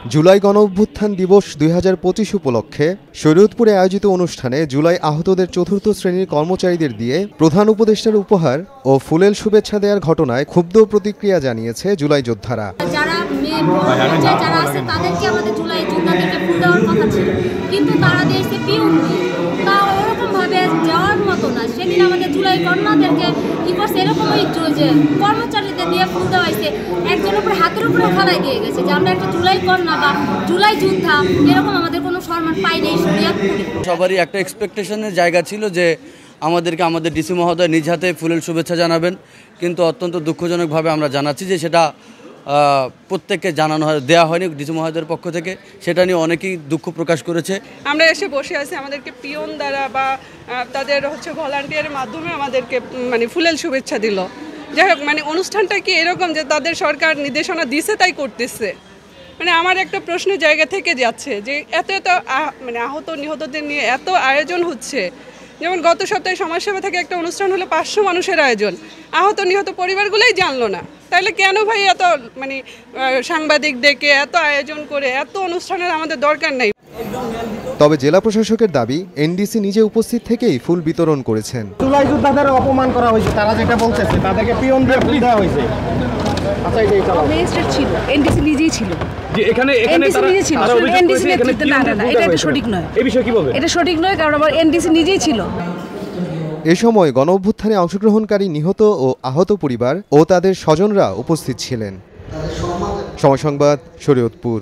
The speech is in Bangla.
জুলাই গণঅভ্যুত্থান দিবস ২০২৫ উপলক্ষে শরীয়তপুরে আয়োজিত অনুষ্ঠানে জুলাই আহতদের চতুর্থ শ্রেণীর কর্মচারীদের দিয়ে প্রধান উপদেষ্টার উপহার ও ফুলেল শুভেচ্ছা দেওয়ার ঘটনায় ক্ষুব্ধ প্রতিক্রিয়া জানিয়েছে জুলাই যোদ্ধারা। যারা আছে তাদেরকে আমাদের জুলাই যোদ্ধাদেরকে ফুল দেওয়ার কথা ছিল, কিন্তু তারা দিয়েছে পিউন দিয়ে। তা ওরকম ভাবে যাওয়ার মতো না। সেদিন আমাদের জুলাই কন্যাদেরকে কি করছে, এরকমই যে কর্মচারীদের দিয়ে ফুল দেওয়া হয়েছে, একজনের উপরে হাতের উপরে ফেলাই দিয়ে গেছে যে আমরা একটা জুলাই কন্যা বা জুলাই যোদ্ধা, এরকম আমাদের কোনো সম্মান পাই নেই শরীয়তপুরে। সবারই একটা এক্সপেকটেশনের জায়গা ছিল যে আমাদেরকে আমাদের ডিসি মহোদয় নিজ হাতে ফুলেল শুভেচ্ছা জানাবেন, কিন্তু অত্যন্ত দুঃখজনকভাবে আমরা জানাচ্ছি যে সেটা প্রত্যেককে দেওয়া হয়নি ডিসি মহোদয়ের পক্ষ থেকে। সেটা নিয়ে অনেকেই দুঃখ প্রকাশ করেছে। আমরা এসে বসে আছি, আমাদেরকে পিয়ন দ্বারা বা তাদের ভলান্টিয়ারের মাধ্যমে আমাদেরকে ফুলেল শুভেচ্ছা দিল। যাই হোক, অনুষ্ঠানটা কি এরকম যে তাদের সরকার নির্দেশনা দিছে তাই করতেছে? আমার একটা প্রশ্নের জায়গা থেকে যাচ্ছে যে এত আহত নিহতদের নিয়ে এত আয়োজন হচ্ছে। যেমন গত সপ্তাহে সমাজসেবা থেকে একটা অনুষ্ঠান হলো 500 মানুষের আয়োজন, আহত নিহত পরিবারগুলোই জানলো না। তাহলে কেন ভাই এত সাংবাদিক ডেকে এত আয়োজন করে এত অনুষ্ঠানের আমাদের দরকার নেই। তবে জেলা প্রশাসকের দাবি, এনডিসি নিজে উপস্থিত থেকেই ফুল বিতরণ করেছেন। জুলাই যোদ্ধাদের অপমান করা হয়েছে, তারা যেটা বলতেছে তাদেরকে পিয়ন দিয়ে ফুল দেওয়া হয়েছে। আচ্ছা, এটাই চালাও। ম্যাজিস্ট্রেট ছিল, এনডিসি নিজেই ছিল। যে এখানে তারা ছিল, এনডিসি নেতৃত্বে না, এটা সঠিক নয়। এই বিষয়ে কি বলবেন? এটা সঠিক নয়, কারণ আমার এনডিসি নিজেই ছিল। এ সময় গণঅভ্যুত্থানে অংশগ্রহণকারী নিহত ও আহত পরিবার ও তাদের স্বজনরা উপস্থিত ছিলেন। সময় সংবাদ, শরীয়তপুর।